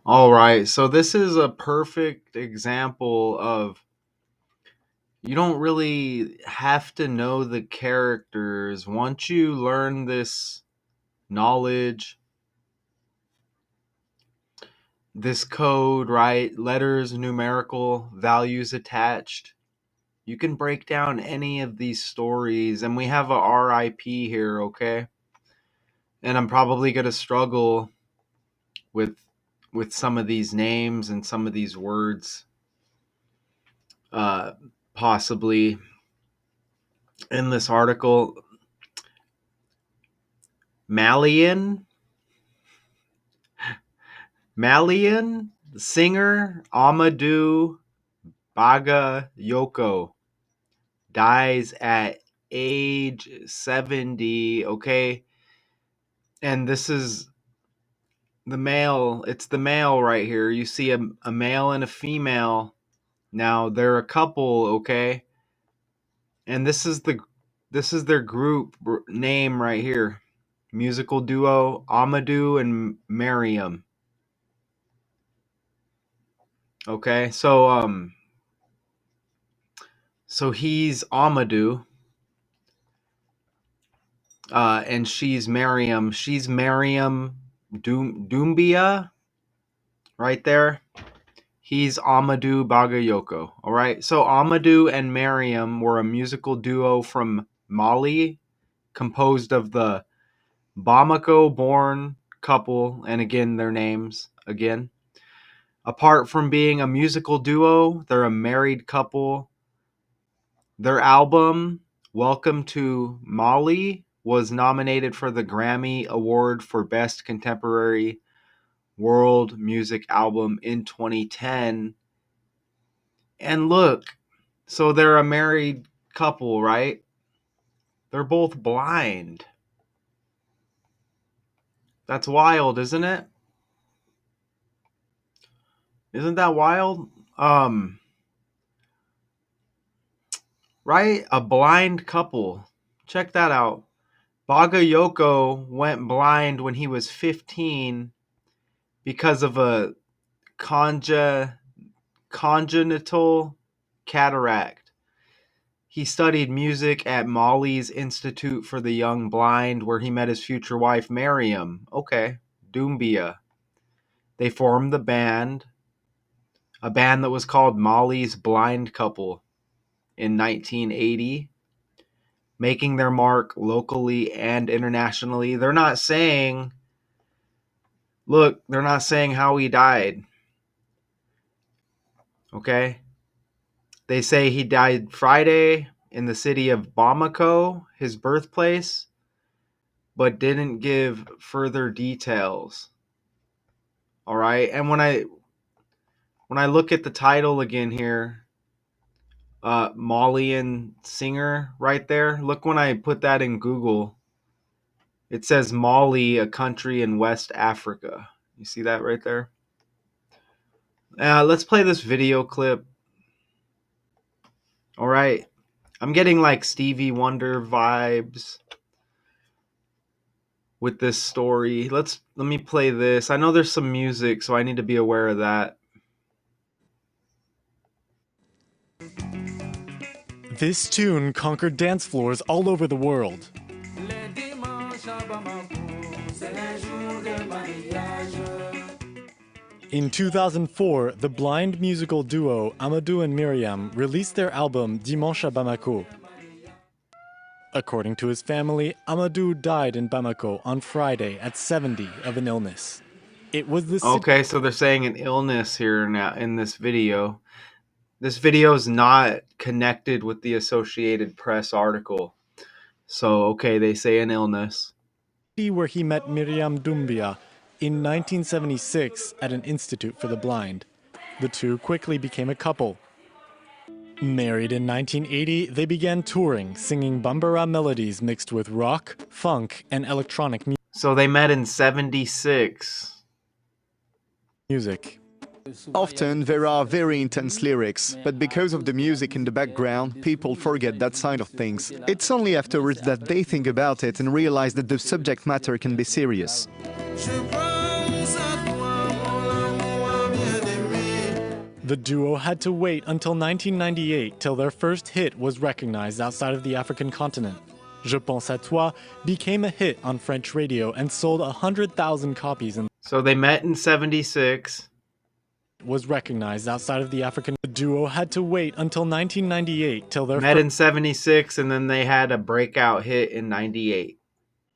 All right, so this is a perfect example of you don't really have to know the characters. Once you learn this knowledge, this code, right? Letters, numerical, values attached. You can break down any of these stories, and we have a RIP here, okay? And I'm probably going to struggle with some of these names and some of these words uh possibly in this article. Malian, Malian singer Amadou Bagayoko dies at age 70. Okay, and this is the male. It's the male right here. You see a male and a female. Now they're a couple. Okay, and this is their group name right here. Musical duo Amadou and Mariam. Okay, so he's Amadou, and she's Mariam. She's Mariam Doumbia, right there. He's Amadou Bagayoko. All right. So Amadou and Mariam were a musical duo from Mali, composed of the Bamako-born couple, and again their names again. Apart from being a musical duo, they're a married couple. Their album, Welcome to Mali, was nominated for the Grammy Award for Best Contemporary World Music Album in 2010. And look, so they're a married couple, right? They're both blind. That's wild, isn't it? Isn't that wild? Right? A blind couple. Check that out. Bagayoko went blind when he was 15 because of a congenital cataract. He studied music at Mali's Institute for the Young Blind, where he met his future wife, Mariam. Okay, Doumbia. They formed the band, a band that was called Mali's Blind Couple, in 1980, making their mark locally and internationally. They're not saying how he died. Okay? They say he died Friday in the city of Bamako, his birthplace, but didn't give further details. All right? And when I look at the title again here, Malian singer right there, look when I put that in Google, it says Mali, a country in West Africa. You see that right there? Let's play this video clip. All right. I'm getting like Stevie Wonder vibes with this story. Let me play this. I know there's some music, so I need to be aware of that. This tune conquered dance floors all over the world. In 2004, the blind musical duo Amadou and Mariam released their album Dimanche à Bamako. According to his family, Amadou died in Bamako on Friday at 70 of an illness. It was the Okay, so they're saying an illness here now in this video. This video is not connected with the Associated Press article. So, okay, they say an illness. Where he met Mariam Doumbia in 1976 at an institute for the blind. The two quickly became a couple. Married in 1980, they began touring, singing Bambara melodies mixed with rock, funk, and electronic So they met in 76. Music. Often there are very intense lyrics, but because of the music in the background, people forget that side of things. It's only afterwards that they think about it and realize that the subject matter can be serious. The duo had to wait until 1998 till their first hit was recognized outside of the African continent. Je pense à toi became a hit on French radio and sold 100,000 copies and So they met in 76. was recognized outside of the African. The duo had to wait until 1998 till their Met in 76, and then they had a breakout hit in 98.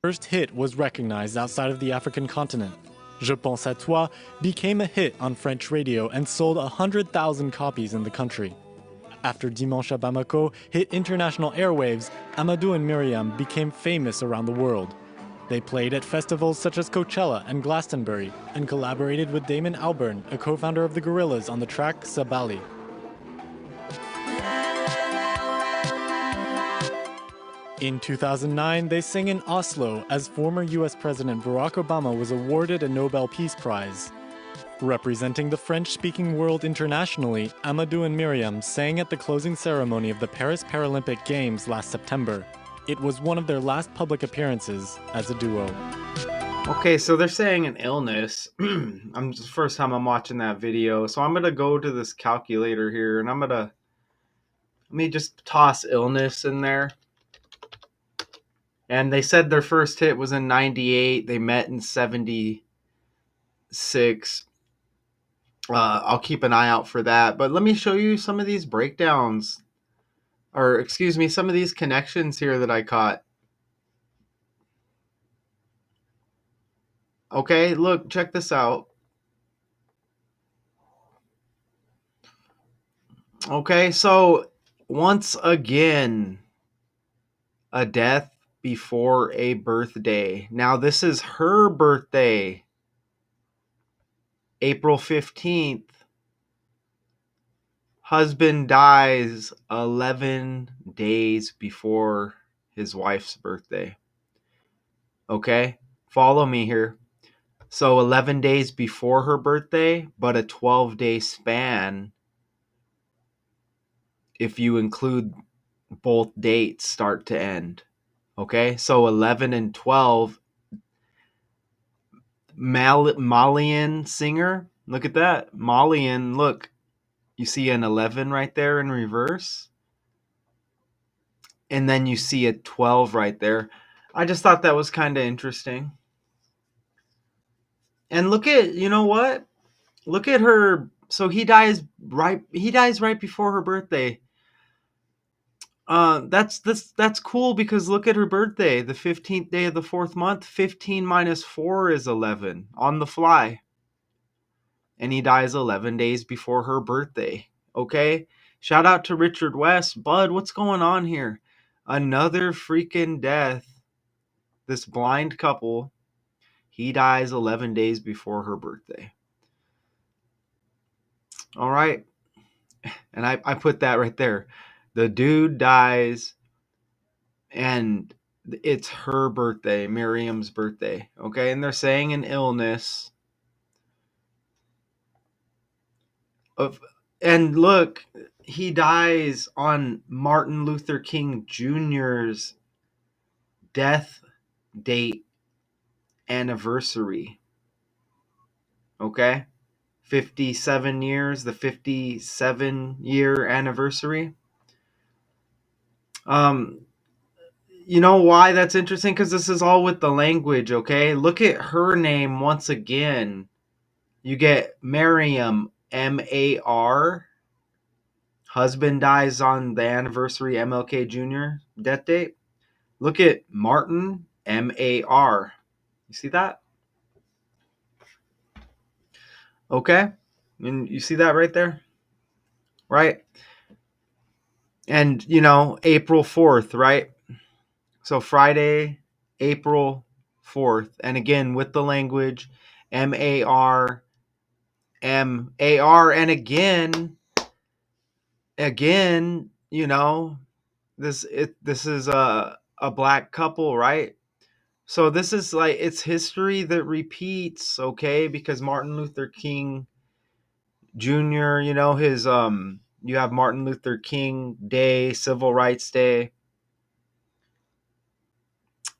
first hit was recognized outside of the African continent. Je pense à toi became a hit on French radio and sold 100,000 copies in the country. After Dimanche à Bamako hit international airwaves, Amadou and Mariam became famous around the world. They played at festivals such as Coachella and Glastonbury and collaborated with Damon Albarn, a co-founder of the Gorillaz, on the track Sabali. In 2009, they sang in Oslo as former US President Barack Obama was awarded a Nobel Peace Prize. Representing the French-speaking world internationally, Amadou and Mariam sang at the closing ceremony of the Paris Paralympic Games last September. It was one of their last public appearances as a duo. Okay, so they're saying an illness. It's the first time I'm watching that video, so I'm gonna go to this calculator here, and let me just toss illness in there. And they said their first hit was in 98. They met in 76. I'll keep an eye out for that. But let me show you some of these breakdowns. Or, excuse me, some of these connections here that I caught. Okay, look, check this out. Okay, so once again, a death before a birthday. Now, this is her birthday, April 15th. Husband dies 11 days before his wife's birthday. Okay, follow me here. So 11 days before her birthday, but a 12-day span if you include both dates start to end. Okay, so 11 and 12. Malian singer. Look at that. Malian, look. You see an 11 right there in reverse. And then you see a 12 right there. I just thought that was kind of interesting. And look at, you know what? Look at her. So he dies right before her birthday. That's cool because look at her birthday, the 15th day of the 4th month. 15 minus 4 is 11 on the fly. And he dies 11 days before her birthday. Okay? Shout out to Richard West. Bud, what's going on here? Another freaking death. This blind couple, he dies 11 days before her birthday. All right? And I put that right there. The dude dies, and it's her birthday, Miriam's birthday. Okay? And they're saying an illness. And look, he dies on Martin Luther King Jr.'s death date anniversary. Okay? 57 years, the 57-year anniversary. You know why that's interesting? Because this is all with the language, okay? Look at her name once again. You get Mariam, M-A-R. Husband dies on the anniversary, MLK Jr. death date. Look at Martin, M-A-R. You see that? Okay? And you see that right there? Right? And, you know, April 4th, right? So Friday, April 4th. And again, with the language, M-A-R, M-A-R. And again, you know, this is a black couple, right? So this is like, it's history that repeats, okay? Because Martin Luther King Jr., you know, you have Martin Luther King Day, Civil Rights Day,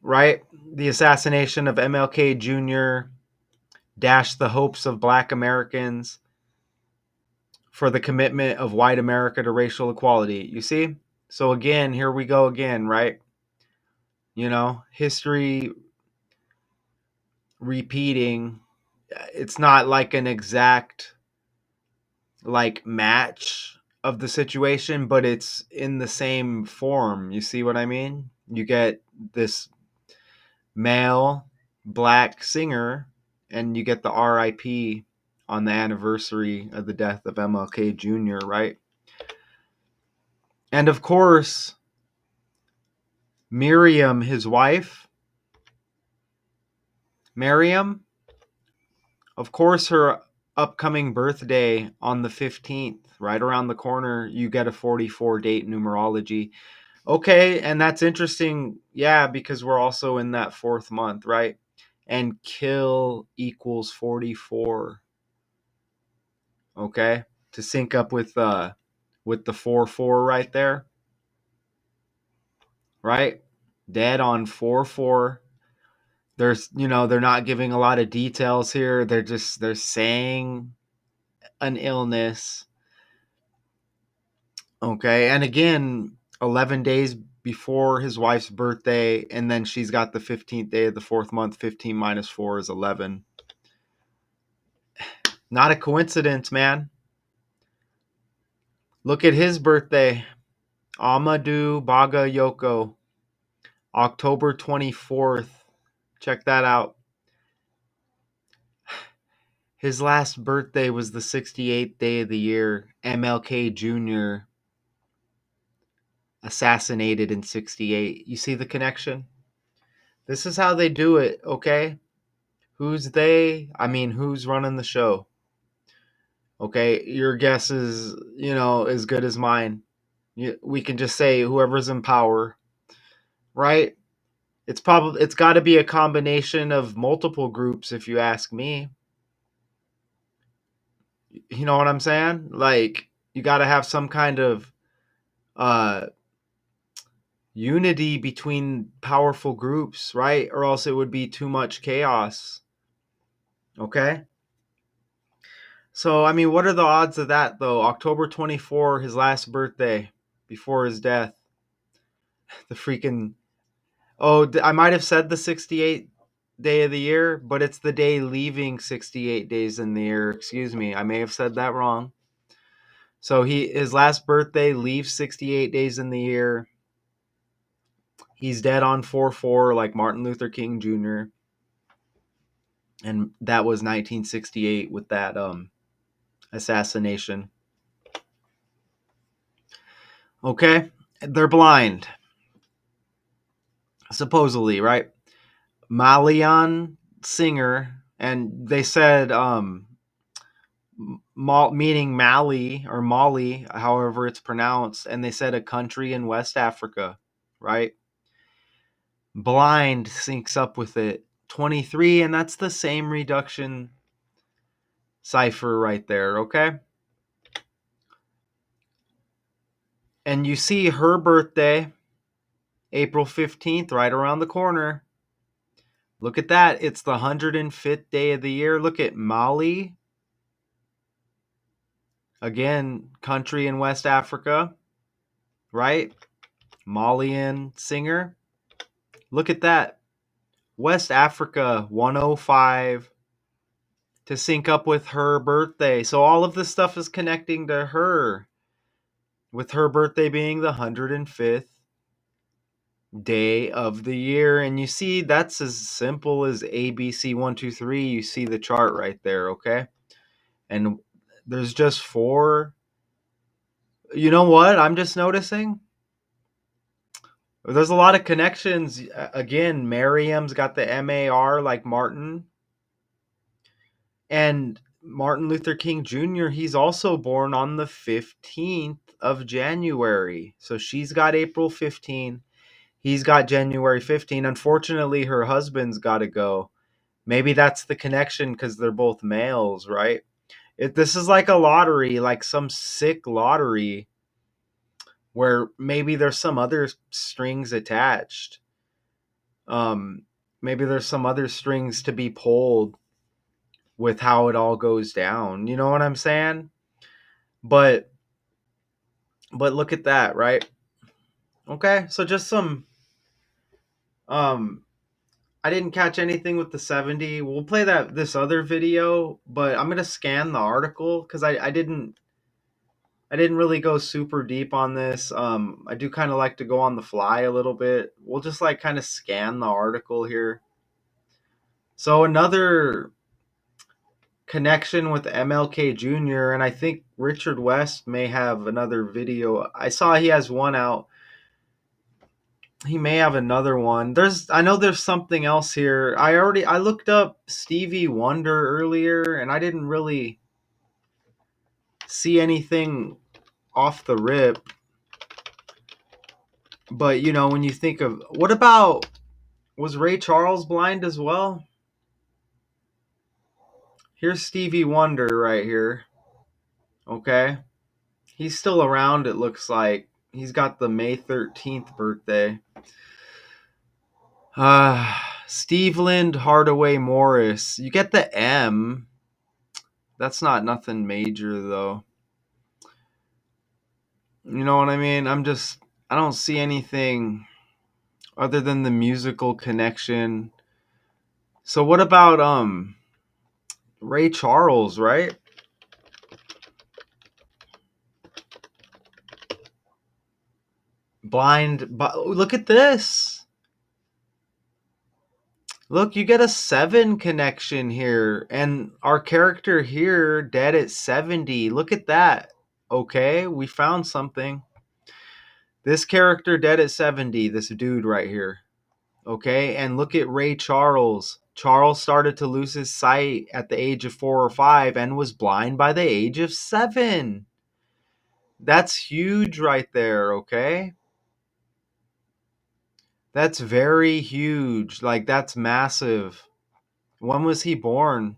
right? The assassination of MLK Jr. dashed the hopes of Black Americans for the commitment of white America to racial equality. You see? So again, here we go again, right? History repeating. It's not like an exact like match of the situation, but it's in the same form. You see what I mean? You get this male black singer, and you get the RIP on the anniversary of the death of MLK Jr., right? And of course, Miriam, his wife, Mariam, of course, her upcoming birthday on the 15th, right around the corner, you get a 44 date numerology. Okay, and that's interesting. Yeah, because we're also in that fourth month, right? And kill equals 44. Okay? To sync up with the 4-4 right there, right? Dead on 4-4. There's, they're not giving a lot of details here. They're saying an illness. Okay? And again, 11 days before his wife's birthday, and then she's got the 15th day of the fourth month. 15 minus 4 is 11. Not a coincidence, man. Look at his birthday. Amadou Bagayoko, October 24th. Check that out. His last birthday was the 68th day of the year. MLK Jr. assassinated in 68. You see the connection? This is how they do it, okay? Who's they? I mean, who's running the show? Okay, your guess is, as good as mine. We can just say whoever's in power, right? It's got to be a combination of multiple groups, if you ask me. You know what I'm saying? Like, you got to have some kind of uh unity between powerful groups, right? Or else it would be too much chaos. Okay? So, I mean, what are the odds of that, though? October 24, his last birthday before his death. The freaking. Oh, I might have said the 68th day of the year, but it's the day leaving 68 days in the year. Excuse me. I may have said that wrong. So his last birthday leaves 68 days in the year. He's dead on 4-4 like Martin Luther King Jr. And that was 1968 with that assassination. Okay? They're blind. Supposedly, right? Malian singer, and they said meaning Mali or Mali, however it's pronounced, and they said a country in West Africa, right? Blind syncs up with it. 23, and that's the same reduction cipher right there, okay? And you see her birthday, April 15th, right around the corner. Look at that. It's the 105th day of the year. Look at Mali. Again, country in West Africa, right? Malian singer. Look at that. West Africa 105 to sync up with her birthday. So all of this stuff is connecting to her, with her birthday being the 105th day of the year. And you see, that's as simple as ABC 1 2 3. You see the chart right there, okay? And there's just 4. You know what? I'm just noticing there's a lot of connections. Again, Miriam's got the MAR like Martin. And Martin Luther King Jr., he's also born on the 15th of January. So she's got April 15. He's got January 15. Unfortunately, her husband's got to go. Maybe that's the connection because they're both males, right? This is like a lottery, like some sick lottery where maybe there's some other strings attached. Maybe there's some other strings to be pulled with how it all goes down. You know what I'm saying? But look at that, right? Okay, so just some I didn't catch anything with the 70. We'll play this other video, but I'm gonna scan the article because I didn't really go super deep on this. I do kind of like to go on the fly a little bit. We'll just like kind of scan the article here. So another connection with MLK Jr. and I think Richard West may have another video. I saw he has one out. He may have another one. I know there's something else here. I looked up Stevie Wonder earlier and I didn't really see anything off the rip. But you know, when you think of what about was Ray Charles blind as well? Here's Stevie Wonder right here. Okay. He's still around, it looks like. He's got the May 13th birthday. Steveland Hardaway Morris. You get the M. That's not nothing major, though. You know what I mean? I don't see anything other than the musical connection. So what about Ray Charles, right? Blind, but look at this. Look, you get a 7 connection here, and our character here dead at 70. Look at that. Okay, we found something. This character dead at 70, this dude right here. Okay, and look at Ray Charles. Charles started to lose his sight at the age of 4 or 5 and was blind by the age of 7. That's huge right there, okay? That's very huge. Like, that's massive. When was he born?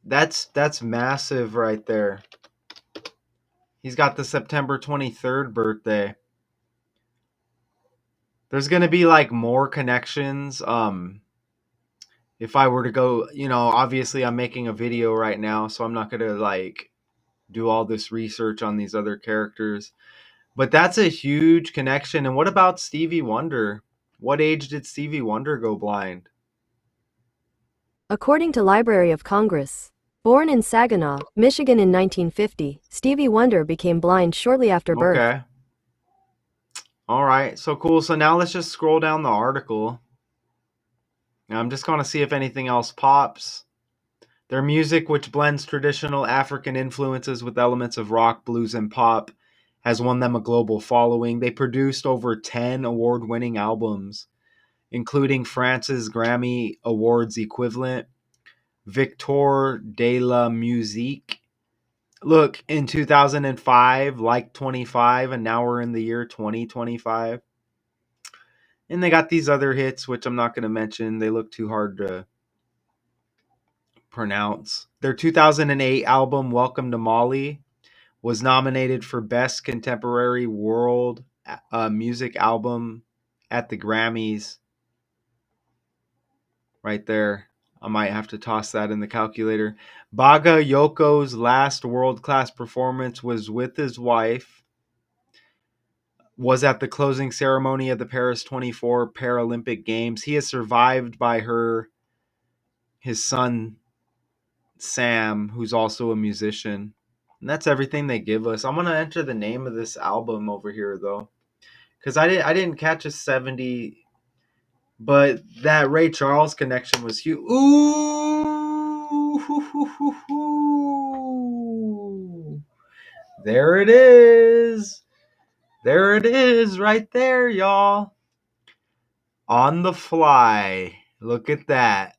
That's massive right there. He's got the September 23rd birthday. There's going to be like more connections. If I were to go, you know, obviously I'm making a video right now, so I'm not going to like do all this research on these other characters. But that's a huge connection. And what about Stevie Wonder? What age did Stevie Wonder go blind? According to Library of Congress, born in Saginaw, Michigan in 1950, Stevie Wonder became blind shortly after birth. Okay. All right. So cool. So now let's just scroll down the article. I'm just going to see if anything else pops. Their music, which blends traditional African influences with elements of rock, blues, and pop, has won them a global following. They produced over 10 award-winning albums, including France's Grammy Awards equivalent, Victor de la Musique. Look, in 2005, like 25, and now we're in the year 2025. And they got these other hits, which I'm not going to mention. They look too hard to pronounce. Their 2008 album, Welcome to Mali, was nominated for Best Contemporary World Music Album at the Grammys. Right there. I might have to toss that in the calculator. Bagayoko's last world-class performance was with his wife, was at the closing ceremony of the Paris 24 Paralympic Games. He is survived by his son, Sam, who's also a musician. And that's everything they give us. I'm going to enter the name of this album over here, though, because I didn't catch a 70, but that Ray Charles connection was huge. Ooh, there it is. There it is right there, y'all. On the fly. Look at that.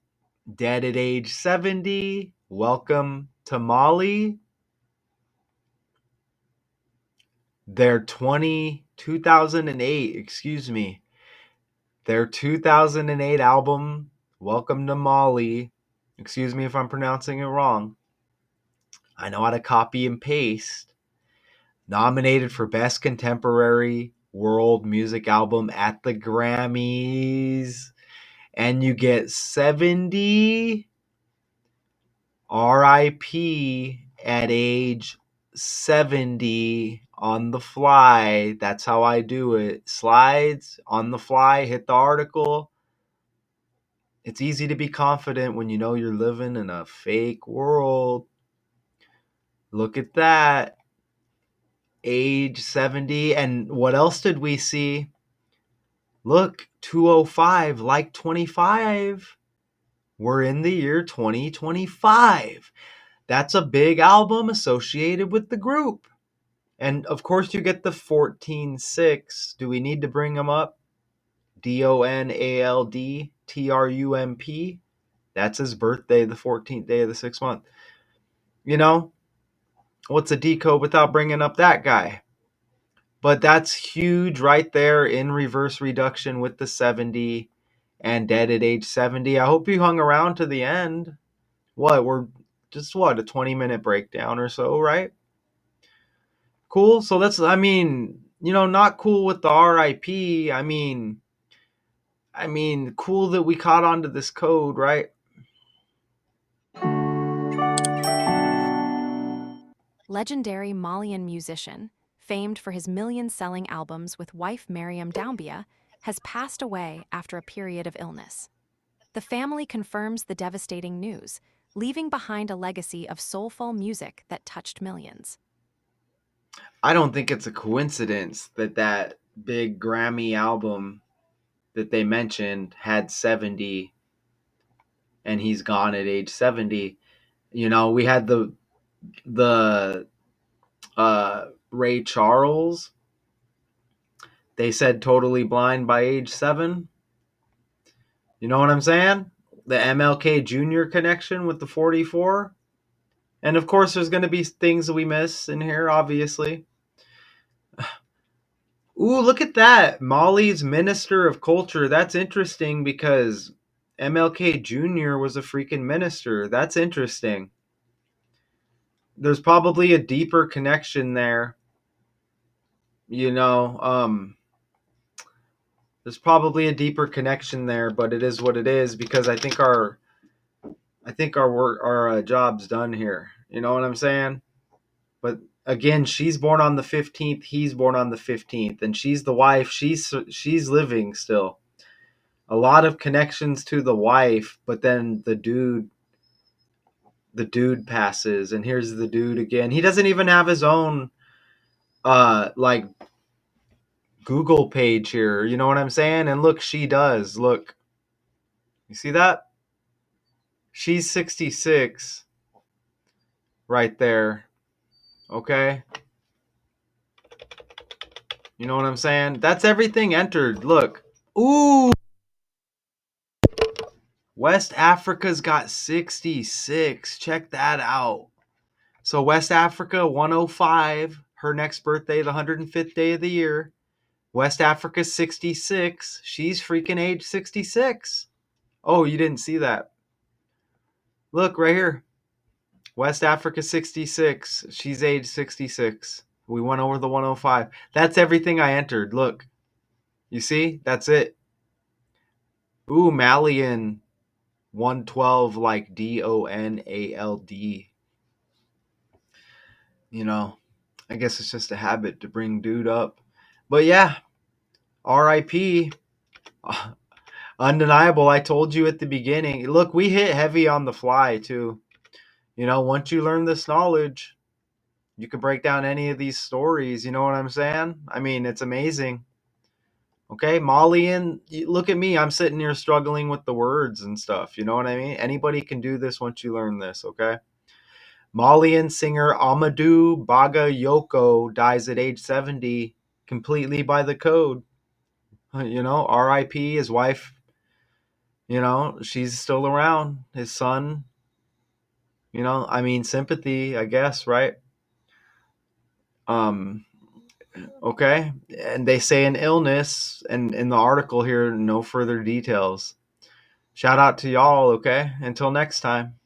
Dead at age 70. Welcome to Mali. Their 2008, excuse me. Their 2008 album, Welcome to Mali. Excuse me if I'm pronouncing it wrong. I know how to copy and paste. Nominated for Best Contemporary World Music Album at the Grammys. And you get 70 RIP at age 70 on the fly. That's how I do it. Slides on the fly, hit the article. It's easy to be confident when you know you're living in a fake world. Look at that. Age 70. And what else did we see? Look, 205, like 25. We're in the year 2025. That's a big album associated with the group. And of course, you get the 14-6. Do we need to bring them up? DONALD TRUMP. That's his birthday, the 14th day of the 6th month. You know, what's a decode without bringing up that guy? But that's huge right there in reverse reduction with the 70 and dead at age 70. I hope you hung around to the end. We're just a 20-minute breakdown or so, right? Cool. So not cool with the RIP. Cool that we caught on to this code, right? Legendary Malian musician, famed for his million-selling albums with wife Mariam Doumbia, has passed away after a period of illness. The family confirms the devastating news, leaving behind a legacy of soulful music that touched millions. I don't think it's a coincidence that big Grammy album that they mentioned had 70 and he's gone at age 70. We had the Ray Charles. They said totally blind by age 7. You know what I'm saying? The MLK Jr. connection with the 44. And of course, there's going to be things that we miss in here, obviously. Ooh, look at that. Mali's Minister of Culture. That's interesting because MLK Jr. was a freaking minister. That's interesting. There's probably a deeper connection there. There's probably a deeper connection there, but it is what it is because I think our work, our job's done here. You know what I'm saying? But again, she's born on the 15th. He's born on the 15th, and she's the wife. She's living still. A lot of connections to the wife, but then the dude passes, and here's the dude again. He doesn't even have his own like Google page here. You know what I'm saying? And look, she does. Look. You see that? She's 66 right there. Okay? You know what I'm saying? That's everything entered. Look. Ooh. West Africa's got 66. Check that out. So West Africa 105, her next birthday, the 105th day of the year. West Africa 66. She's freaking age 66. Oh, you didn't see that. Look right here. West Africa 66. She's age 66. We went over the 105. That's everything I entered. Look. You see? That's it. Ooh, Malian 112 like DONALD. I guess it's just a habit to bring dude up. But yeah, RIP. Undeniable. I told you at the beginning. Look, we hit heavy on the fly too. Once you learn this knowledge, you can break down any of these stories. You know what I'm saying? It's amazing. Okay, Malian, look at me. I'm sitting here struggling with the words and stuff. You know what I mean? Anybody can do this once you learn this, okay? Malian singer Amadou Bagayoko dies at age 70 completely by the code. RIP, his wife, she's still around. His son, sympathy, I guess, right? Okay. And they say an illness, and in the article here, no further details. Shout out to y'all, okay? Until next time.